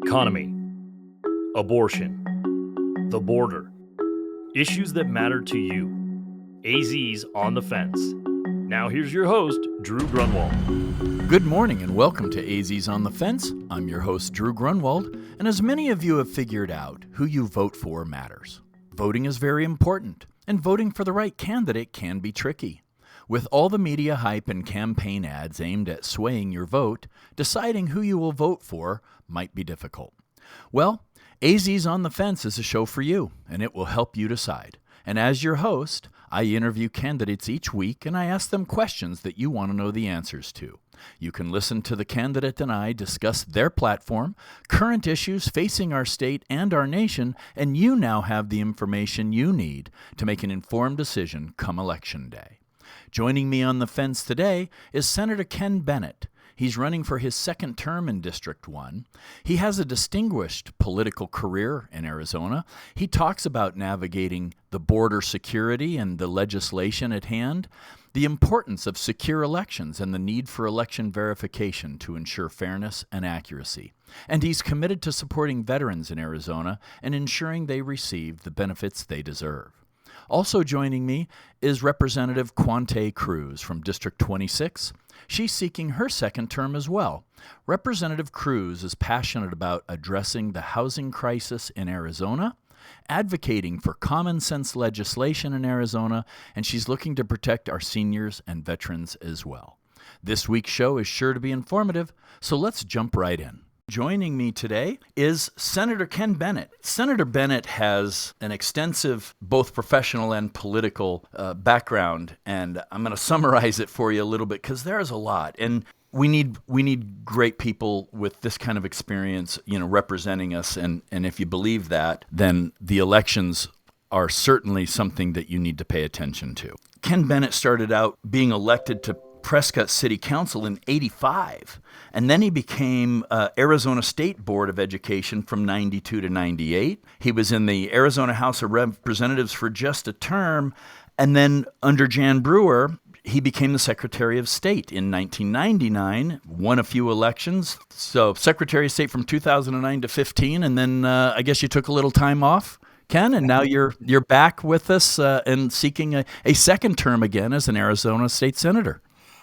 economy, abortion, the border, issues that matter to you. AZ's On the Fence. Now here's your host, Drew Grunwald. Good morning and welcome to AZ's On the Fence. I'm your host, Drew Grunwald, and as many of you have figured out, who you vote for matters. Voting is very important, and voting for the right candidate can be tricky. With all the media hype and campaign ads aimed at swaying your vote, deciding who you will vote for might be difficult. Well, AZ's On the Fence is a show for you, and it will help you decide. And as your host, I interview candidates each week, and I ask them questions that you want to know the answers to. You can listen to the candidate and I discuss their platform, current issues facing our state and our nation, and you now have the information you need to make an informed decision come Election Day. Joining me on the fence today is Senator Ken Bennett. He's running for his second term in District 1. He has a distinguished political career in Arizona. He talks about navigating the border security and the legislation at hand, the importance of secure elections and the need for election verification to ensure fairness and accuracy. And he's committed to supporting veterans in Arizona and ensuring they receive the benefits they deserve. Also joining me is Representative Quante Cruz from District 26. She's seeking her second term as well. Representative Cruz is passionate about addressing the housing crisis in Arizona, advocating for common sense legislation in Arizona, and she's looking to protect our seniors and veterans as well. This week's show is sure to be informative, so let's jump right in. Joining me today is Senator Ken Bennett. Senator Bennett has an extensive, both professional and political background, and I'm going to summarize it for you a little bit because there's a lot. And we need great people with this kind of experience, representing us. And if you believe that, then the elections are certainly something that you need to pay attention to. Ken Bennett started out being elected to Prescott City Council in '85, and then he became Arizona State Board of Education from '92 to '98. He was in the Arizona House of Representatives for just a term, and then under Jan Brewer, he became the Secretary of State in 1999, won a few elections. So Secretary of State from 2009 to 15, and then I guess you took a little time off, Ken, and now you're back with us and seeking a second term again as an Arizona State Senator.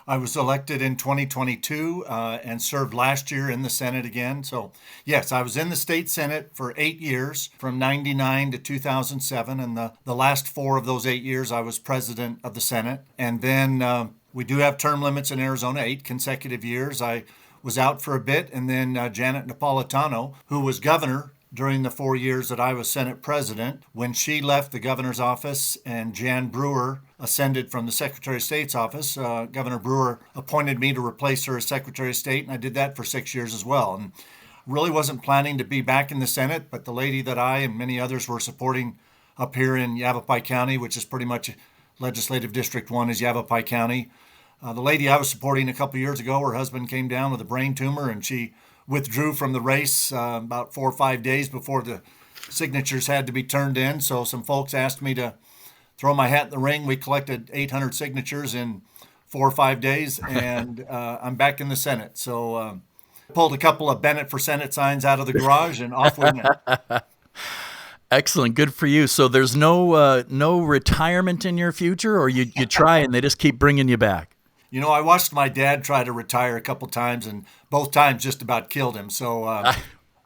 I was elected in 2022 and served last year in the Senate again. So, yes, I was in the state Senate for 8 years, from 99 to 2007. And the last 4 of those 8 years, I was president of the Senate. And then we do have term limits in Arizona, 8 consecutive years. I was out for a bit. And then Janet Napolitano, who was governor during the 4 years that I was Senate president, when she left the governor's office and Jan Brewer ascended from the Secretary of State's office, Governor Brewer appointed me to replace her as Secretary of State, and I did that for 6 years as well. And really wasn't planning to be back in the Senate, but the lady that I and many others were supporting up here in Yavapai County, which is pretty much Legislative District 1 is Yavapai County. The lady I was supporting a couple years ago, her husband came down with a brain tumor, and she withdrew from the race about 4 or 5 days before the signatures had to be turned in. So some folks asked me to throw my hat in the ring. We collected 800 signatures in 4 or 5 days, and I'm back in the Senate. So pulled a couple of Bennett for Senate signs out of the garage, and off we went. Excellent. Good for you. So there's no retirement in your future, or you try and they just keep bringing you back? I watched my dad try to retire a couple times, and both times just about killed him. So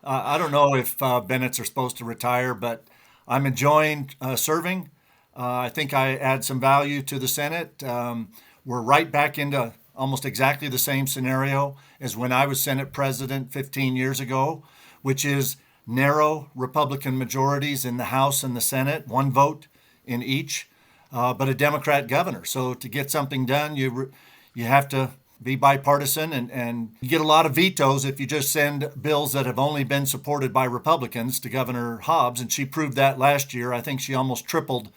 I don't know if Bennetts are supposed to retire, but I'm enjoying serving. I think I add some value to the Senate. We're right back into almost exactly the same scenario as when I was Senate president 15 years ago, which is narrow Republican majorities in the House and the Senate, 1 vote in each, but a Democrat governor. So to get something done, you have to be bipartisan, and you get a lot of vetoes if you just send bills that have only been supported by Republicans to Governor Hobbs, and she proved that last year. I think she almost tripled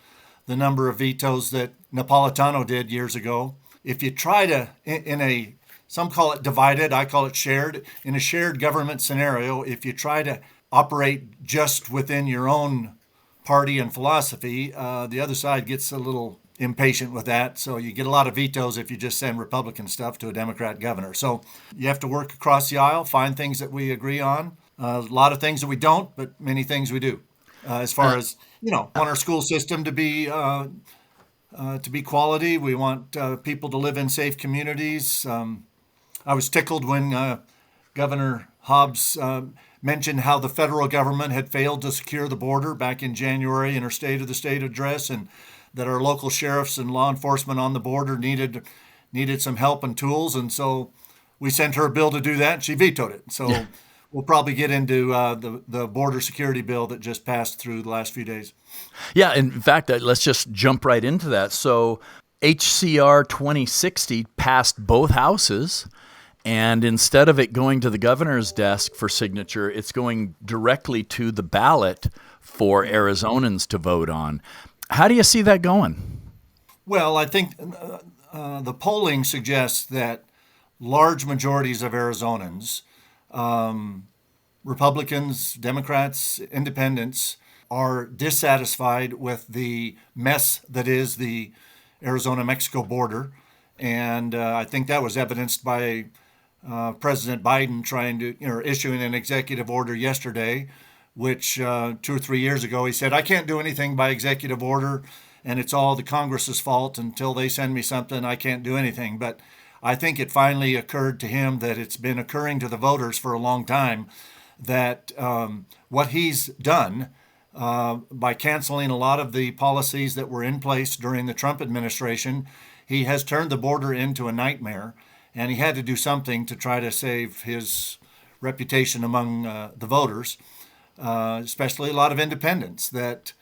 the number of vetoes that Napolitano did years ago. If you try to, some call it divided, I call it shared, in a shared government scenario, if you try to operate just within your own party and philosophy, the other side gets a little impatient with that. So you get a lot of vetoes if you just send Republican stuff to a Democrat governor. So you have to work across the aisle, find things that we agree on. A lot of things that we don't, but many things we do. As far as, want our school system to be quality. We want people to live in safe communities. I was tickled when Governor Hobbs mentioned how the federal government had failed to secure the border back in January in her State of the State address, and that our local sheriffs and law enforcement on the border needed some help and tools. And so we sent her a bill to do that, and she vetoed it. So we'll probably get into the border security bill that just passed through the last few days. Yeah, in fact, let's just jump right into that. So HCR 2060 passed both houses, and instead of it going to the governor's desk for signature, it's going directly to the ballot for Arizonans to vote on. How do you see that going? Well, I think the polling suggests that large majorities of Arizonans, Republicans, Democrats, Independents, are dissatisfied with the mess that is the Arizona-Mexico border. And I think that was evidenced by President Biden issuing an executive order yesterday, which 2 or 3 years ago he said, I can't do anything by executive order, and it's all the Congress's fault. Until they send me something, I can't do anything. But I think it finally occurred to him that it's been occurring to the voters for a long time, that what he's done by canceling a lot of the policies that were in place during the Trump administration, he has turned the border into a nightmare, and he had to do something to try to save his reputation among the voters, especially a lot of independents that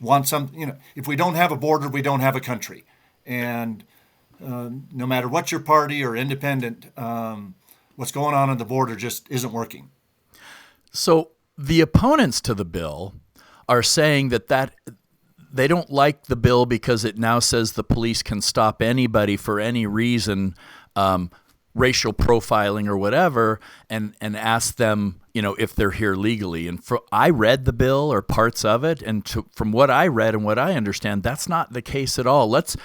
want if we don't have a border, we don't have a country. And no matter what your party or independent, what's going on the border just isn't working. So the opponents to the bill are saying that they don't like the bill because it now says the police can stop anybody for any reason, racial profiling or whatever, and ask them, if they're here legally. And I read the bill or parts of it, and from what I read and what I understand, that's not the case at all. Let's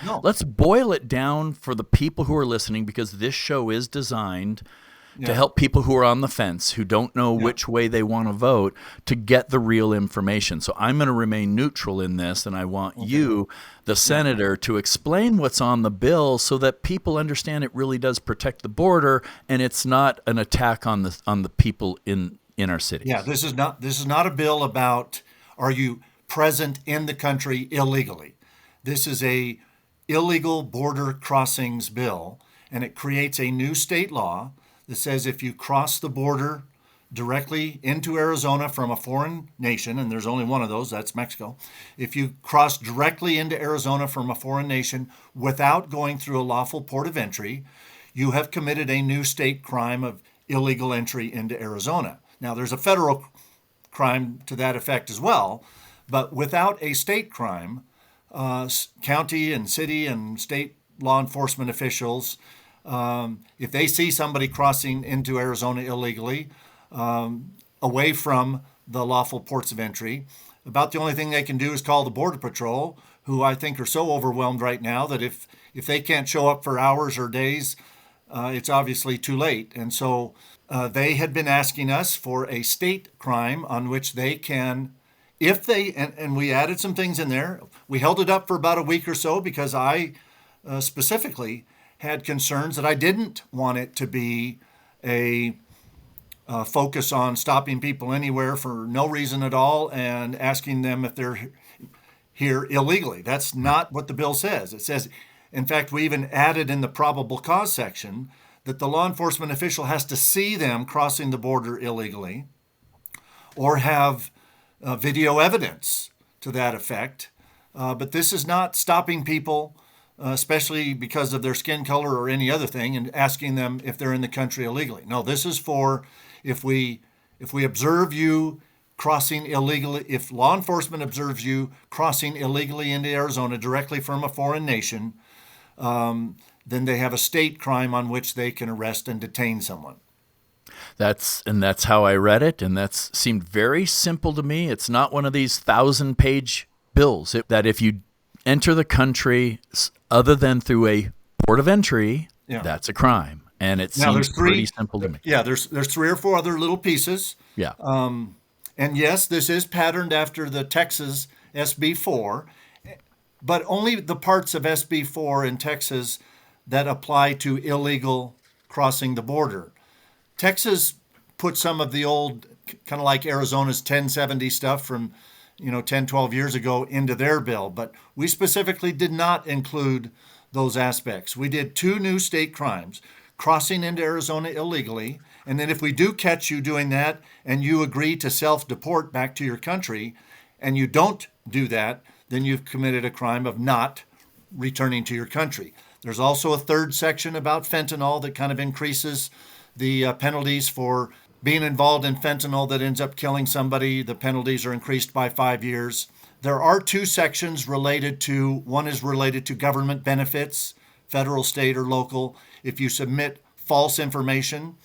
boil it down for the people who are listening, because this show is designed to help people who are on the fence, who don't know which way they want to vote, to get the real information. So I'm going to remain neutral in this, and I want you, the senator, to explain what's on the bill so that people understand it really does protect the border, and it's not an attack on the people in our cities. Yeah, this is not a bill about are you present in the country illegally. This is a illegal border crossings bill, and it creates a new state law that says if you cross the border directly into Arizona from a foreign nation, and there's only one of those, that's Mexico. If you cross directly into Arizona from a foreign nation without going through a lawful port of entry, you have committed a new state crime of illegal entry into Arizona. Now, there's a federal crime to that effect as well, but without a state crime, county and city and state law enforcement officials, if they see somebody crossing into Arizona illegally, away from the lawful ports of entry, about the only thing they can do is call the Border Patrol, who I think are so overwhelmed right now that if they can't show up for hours or days, it's obviously too late. And so they had been asking us for a state crime on which they can, and we added some things in there. We held it up for about a week or so because I specifically had concerns that I didn't want it to be a focus on stopping people anywhere for no reason at all and asking them if they're here illegally. That's not what the bill says. It says, in fact, we even added in the probable cause section that the law enforcement official has to see them crossing the border illegally or have video evidence to that effect. But this is not stopping people, especially because of their skin color or any other thing, and asking them if they're in the country illegally. No, this is for if we observe you crossing illegally, if law enforcement observes you crossing illegally into Arizona directly from a foreign nation, then they have a state crime on which they can arrest and detain someone. That's how I read it, and that seemed very simple to me. It's not one of these 1,000-page bills that if you enter the country other than through a port of entry, that's a crime. And it Now seems there's pretty three. simple to me. Yeah, there's 3 or 4 other little pieces. Yeah. And yes, this is patterned after the Texas SB4, but only the parts of SB4 in Texas that apply to illegal crossing the border. Texas put some of the old, kind of like Arizona's 1070 stuff from 10, 12 years ago into their bill, but we specifically did not include those aspects. We did 2 new state crimes: crossing into Arizona illegally, and then if we do catch you doing that and you agree to self-deport back to your country and you don't do that, then you've committed a crime of not returning to your country. There's also a 3rd section about fentanyl that kind of increases the penalties for being involved in fentanyl that ends up killing somebody. The penalties are increased by 5 years. There are 2 sections related to, one is related to government benefits, federal, state, or local. If you submit false information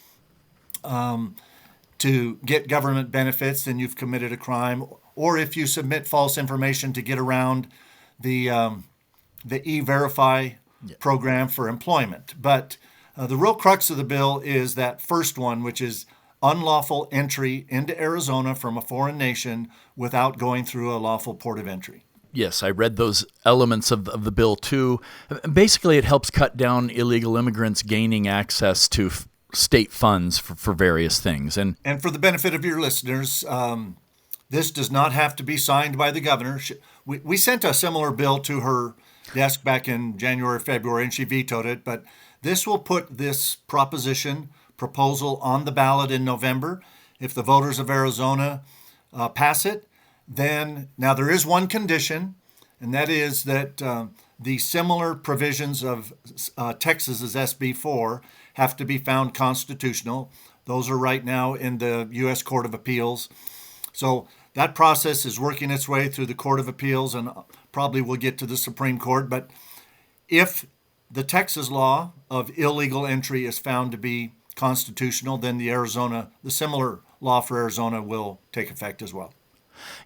to get government benefits, then you've committed a crime. Or if you submit false information to get around the E-Verify program for employment. But the real crux of the bill is that first one, which is unlawful entry into Arizona from a foreign nation without going through a lawful port of entry. Yes, I read those elements of the bill too. Basically, it helps cut down illegal immigrants gaining access to state funds for various things. And for the benefit of your listeners, this does not have to be signed by the governor. We sent a similar bill to her desk back in January, February, and she vetoed it. But this will put this proposal on the ballot in November. If the voters of Arizona pass it, then now there is one condition, and that is that the similar provisions of Texas's SB4 have to be found constitutional. Those are right now in the U.S. Court of Appeals. So that process is working its way through the Court of Appeals and probably will get to the Supreme Court. But if the Texas law of illegal entry is found to be constitutional, then the similar law for Arizona will take effect as well.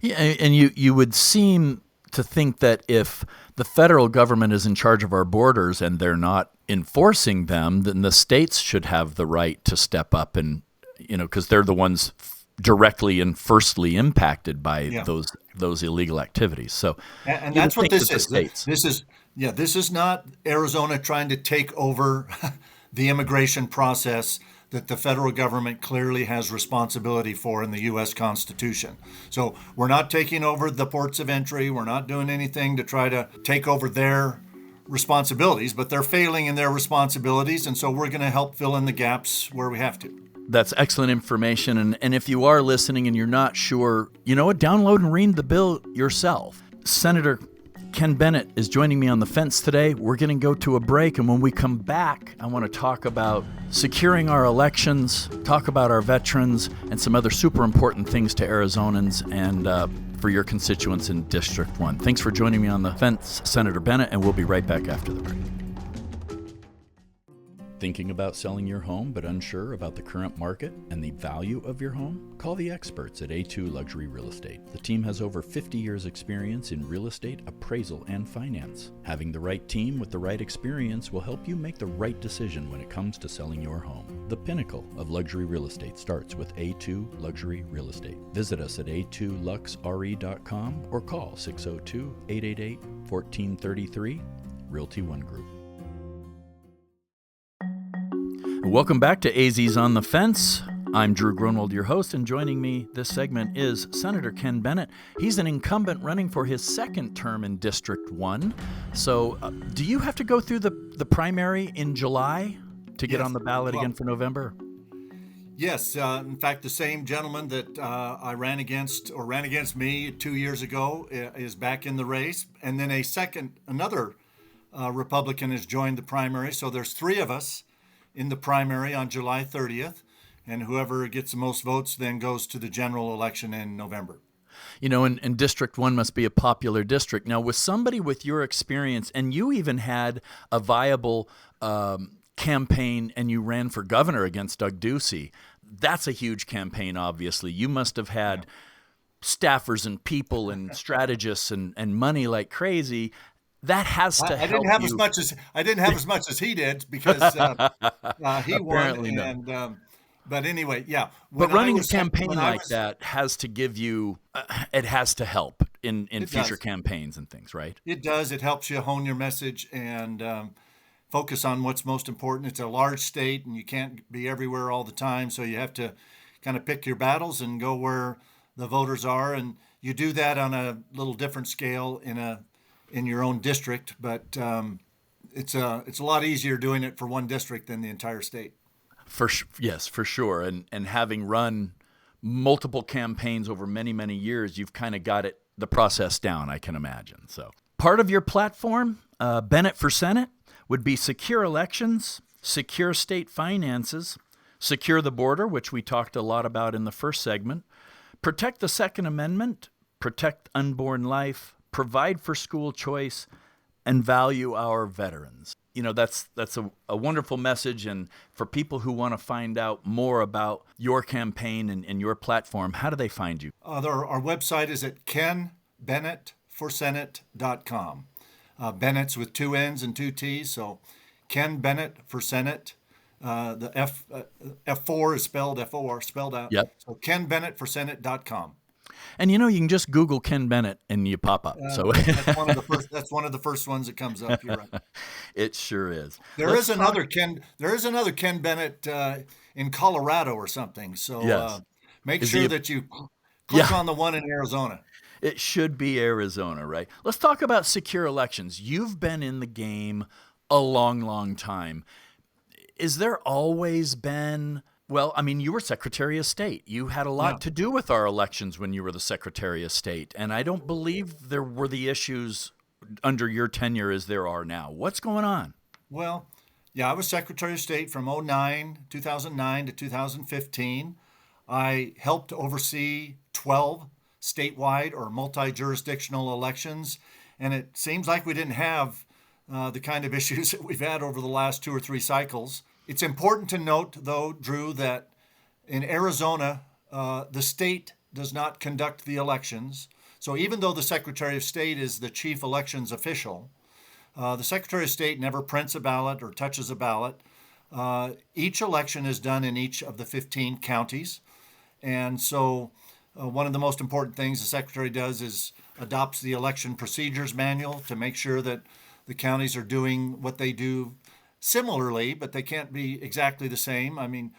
Yeah, and you would seem to think that if the federal government is in charge of our borders and they're not enforcing them, then the states should have the right to step up and, because they're the ones directly and firstly impacted by those illegal activities. So, and that's what this is. States. This is not Arizona trying to take over the immigration process that the federal government clearly has responsibility for in the U.S. Constitution. So we're not taking over the ports of entry. We're not doing anything to try to take over their responsibilities, but they're failing in their responsibilities, and so we're going to help fill in the gaps where we have to. That's excellent information. And if you are listening and you're not sure, download and read the bill yourself. Senator Ken Bennett is joining me on the fence today. We're going to go to a break, and when we come back, I want to talk about securing our elections, talk about our veterans, and some other super important things to Arizonans and for your constituents in District 1. Thanks for joining me on the fence, Senator Bennett, and we'll be right back after the break. Thinking about selling your home but unsure about the current market and the value of your home? Call the experts at A2 Luxury Real Estate. The team has over 50 years experience in real estate, appraisal, and finance. Having the right team with the right experience will help you make the right decision when it comes to selling your home. The pinnacle of luxury real estate starts with A2 Luxury Real Estate. Visit us at a2luxre.com or call 602-888-1433, Realty One Group. Welcome back to AZ's On the Fence. I'm Drew Grunwald, your host, and joining me this segment is Senator Ken Bennett. He's an incumbent running for his second term in District 1. So do you have to go through the primary in July to get on the ballot again for November? Yes. In fact, the same gentleman that I ran against me 2 years ago is back in the race. And then another Republican has joined the primary. So there's 3 of us in the primary on July 30th, and whoever gets the most votes then goes to the general election in November. And District 1 must be a popular district. Now, with somebody with your experience, and you even had a viable campaign and you ran for governor against Doug Ducey, that's a huge campaign, obviously. You must have had staffers and people and strategists and money like crazy. That has to help you. I didn't have as much as he did because He won, Apparently no. and but anyway, yeah. But When I running a was campaign when I like was, that has to give you, it has to help in it future does. campaigns and things, right? It does. It helps you hone your message and focus on what's most important. It's a large state, and you can't be everywhere all the time, so you have to kind of pick your battles and go where the voters are, and you do that on a little different scale in your own district. But it's a lot easier doing it for one district than the entire state. Yes, for sure. And having run multiple campaigns over many, many years, you've kind of got the process down, I can imagine. So part of your platform, Bennett for Senate, would be secure elections, secure state finances, secure the border, which we talked a lot about in the first segment, protect the Second Amendment, protect unborn life, provide for school choice, and value our veterans. That's a wonderful message. And for people who want to find out more about your campaign and your platform, how do they find you? Our website is at kenbennettforsenate.com. Bennett's with two N's and two T's, so Ken Bennett for Senate. The F4 is spelled F-O-R, spelled out. Yep. So kenbennettforsenate.com. And you can just Google Ken Bennett and you pop up. So That's one of the first. That's one of the first ones that comes up. You're right. It sure is. There is another Ken Bennett in Colorado or something. So Yes. make Is sure he that you click Yeah. on the one in Arizona. It should be Arizona, right? Let's talk about secure elections. You've been in the game a long, long time. Is there always been, well, I mean, you were Secretary of State. You had a lot Yeah. to do with our elections when you were the Secretary of State. And I don't believe there were the issues under your tenure as there are now. What's going on? Well, yeah, I was Secretary of State from 2009 to 2015. I helped oversee 12 statewide or multi-jurisdictional elections, and it seems like we didn't have the kind of issues that we've had over the last two or three cycles. It's important to note, though, Drew, that in Arizona, the state does not conduct the elections. So even though the Secretary of State is the chief elections official, the Secretary of State never prints a ballot or touches a ballot. Each election is done in each of the 15 counties. And so one of the most important things the Secretary does is adopts the election procedures manual to make sure that the counties are doing what they do similarly, but they can't be exactly the same. I mean,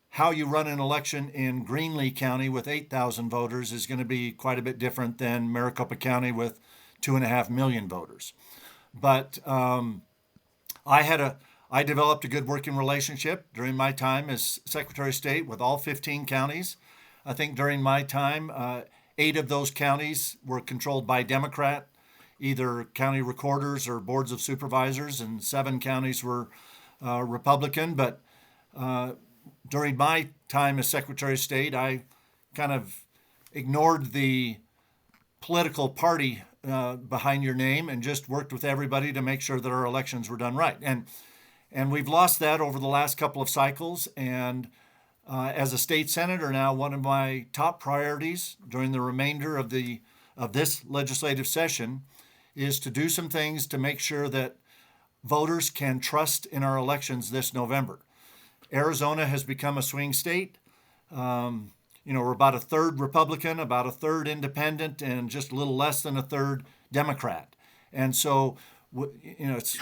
how you run an election in Greenlee County with 8,000 voters is going to be quite a bit different than Maricopa County with 2.5 million voters. But I developed a good working relationship during my time as Secretary of State with all 15 counties. I think during my time, 8 of those counties were controlled by Democrat, either county recorders or boards of supervisors, and 7 counties were Republican. But during my time as Secretary of State, I kind of ignored the political party behind your name and just worked with everybody to make sure that our elections were done right. And we've lost that over the last couple of cycles. And as a state senator now, one of my top priorities during the remainder of this legislative session is to do some things to make sure that voters can trust in our elections this November. Arizona has become a swing state. We're about a third Republican, about a third independent, and just a little less than a third Democrat. And so, it's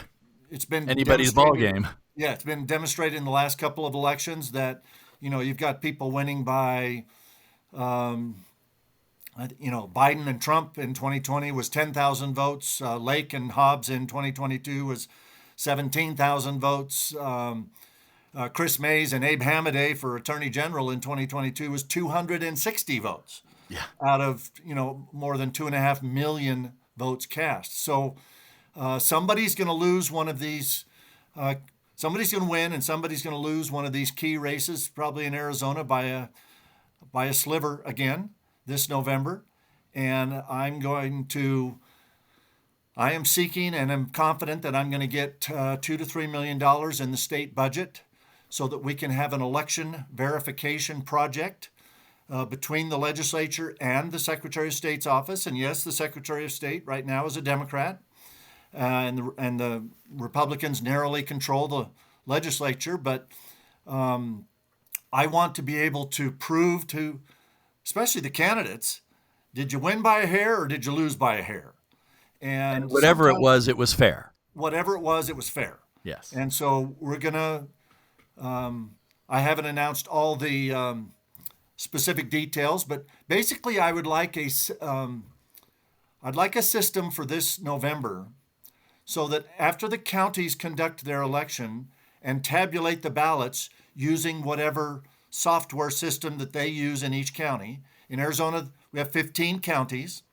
been Anybody's ball game. Yeah, it's been demonstrated in the last couple of elections that, you've got people winning by, Biden and Trump in 2020 was 10,000 votes. Lake and Hobbs in 2022 was 17,000 votes. Chris Mays and Abe Hamadeh for Attorney General in 2022 was 260 votes. Yeah. Out of, more than 2.5 million votes cast. So somebody's going to lose one of these. Somebody's going to win and somebody's going to lose one of these key races, probably in Arizona by a sliver again this November. And I am seeking and am confident that I'm going to get $2 to $3 million in the state budget so that we can have an election verification project between the legislature and the Secretary of State's office. And yes, the Secretary of State right now is a Democrat, and the Republicans narrowly control legislature, but I want to be able to prove to, especially the candidates, did you win by a hair or did you lose by a hair? And whatever it was fair. Whatever it was fair. Yes. And so we're going to, I haven't announced all the specific details, but basically I'd like a system for this November so that after the counties conduct their election and tabulate the ballots using whatever software system that they use in each county. In Arizona, we have 15 counties.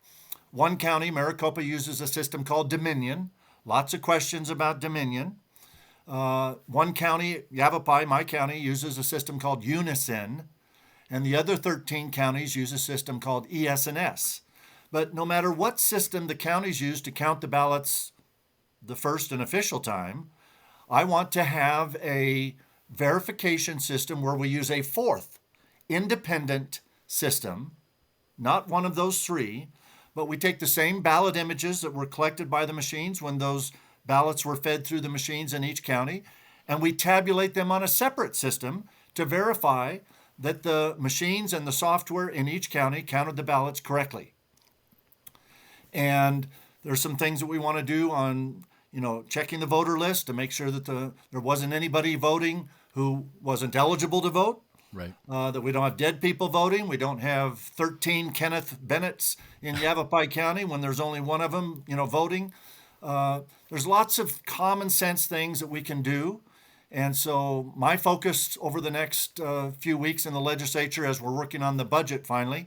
One county, Maricopa, uses a system called Dominion. Lots of questions about Dominion. One county, Yavapai, my county, uses a system called Unison, and the other 13 counties use a system called ES&S. But no matter what system the counties use to count the ballots the first and official time, I want to have a verification system where we use a fourth independent system, not one of those three, but we take the same ballot images that were collected by the machines when those ballots were fed through the machines in each county, and we tabulate them on a separate system to verify that the machines and the software in each county counted the ballots correctly. And there's some things that we want to do on, checking the voter list to make sure that there wasn't anybody voting who wasn't eligible to vote. Right. That we don't have dead people voting. We don't have 13 Kenneth Bennetts in Yavapai County when there's only one of them, voting. There's lots of common sense things that we can do. And so my focus over the next few weeks in the legislature, as we're working on the budget finally,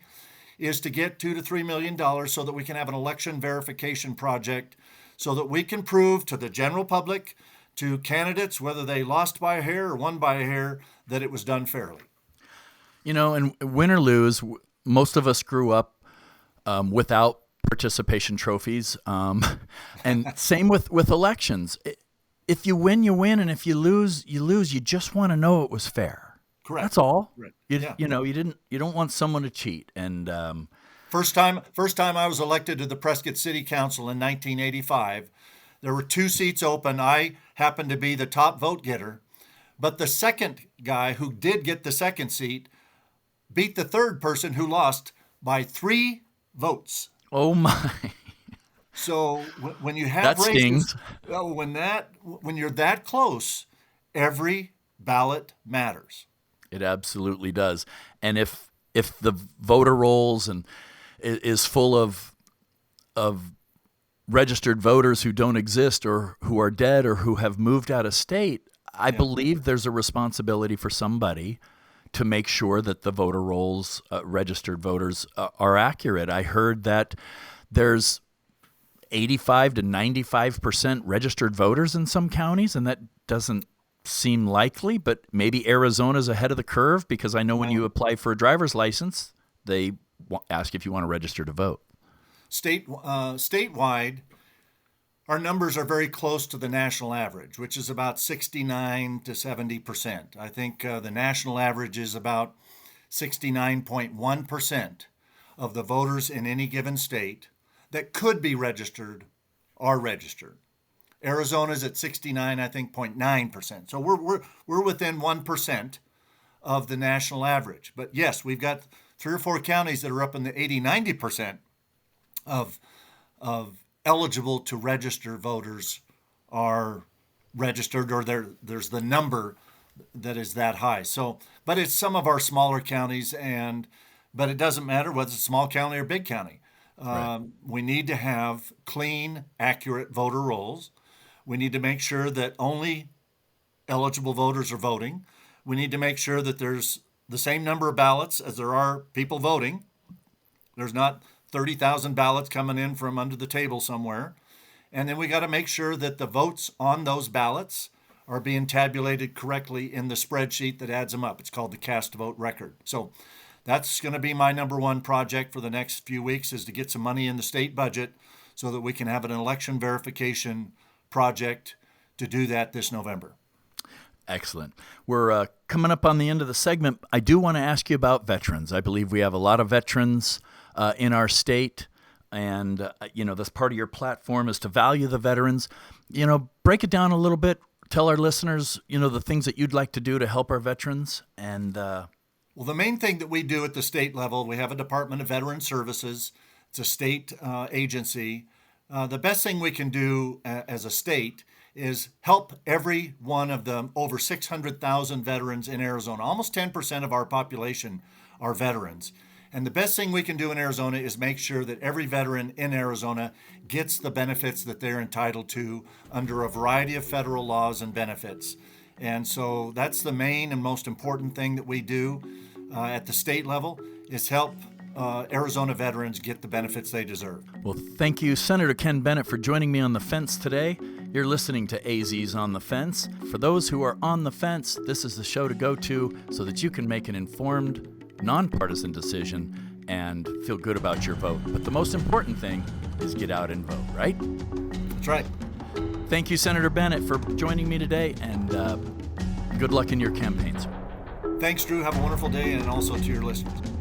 is to get $2 to $3 million so that we can have an election verification project so that we can prove to the general public, to candidates, whether they lost by a hair or won by a hair, that it was done fairly. And win or lose, most of us grew up without participation trophies. And same with elections. If you win, you win. And if you lose, you lose. You just want to know it was fair. Correct. That's all. Right. You don't want someone to cheat. And first time I was elected to the Prescott City Council in 1985, there were 2 seats open. I happened to be the top vote getter, but the second guy who did get the second seat beat the third person who lost by 3 votes. Oh my! So when you have that races, stings. When you're that close, every ballot matters. It absolutely does. And if the voter rolls and is full of registered voters who don't exist or who are dead or who have moved out of state, I believe there's a responsibility for somebody to make sure that the voter rolls, registered voters, are accurate. I heard that there's 85 to 95% registered voters in some counties, and that doesn't seem likely, but maybe Arizona's ahead of the curve because I know when you apply for a driver's license, they ask if you want to register to vote. Statewide, our numbers are very close to the national average, which is about 69 to 70%. I think the national average is about 69.1% of the voters in any given state that could be registered are registered. Arizona's at 69, I think, 0.9%. So we're within 1% of the national average. But yes, we've got 3 or 4 counties that are up in the 80, 90% of eligible to register voters are registered, or there's the number that is that high. So, but it's some of our smaller counties, but it doesn't matter whether it's a small county or big county. Right. We need to have clean, accurate voter rolls. We need to make sure that only eligible voters are voting. We need to make sure that there's the same number of ballots as there are people voting. There's not 30,000 ballots coming in from under the table somewhere. And then we got to make sure that the votes on those ballots are being tabulated correctly in the spreadsheet that adds them up. It's called the cast vote record. So that's going to be my number one project for the next few weeks, is to get some money in the state budget so that we can have an election verification project to do that this November. Excellent. We're coming up on the end of the segment. I do want to ask you about veterans. I believe we have a lot of veterans in our state, and this part of your platform is to value the veterans. Break it down a little bit. tell our listeners, the things that you'd like to do to help our veterans. And well, the main thing that we do at the state level, we have a Department of Veteran Services. It's a state agency. The best thing we can do as a state is help every one of the over 600,000 veterans in Arizona. Almost 10% of our population are veterans. And the best thing we can do in Arizona is make sure that every veteran in Arizona gets the benefits that they're entitled to under a variety of federal laws and benefits. And so that's the main and most important thing that we do at the state level is help Arizona veterans get the benefits they deserve. Well, thank you, Senator Ken Bennett, for joining me on the fence today. You're listening to AZ's On the Fence. For those who are on the fence, this is the show to go to so that you can make an informed, nonpartisan decision and feel good about your vote. But the most important thing is get out and vote, right? That's right. Thank you, Senator Bennett, for joining me today, and good luck in your campaigns. Thanks, Drew. Have a wonderful day, and also to your listeners.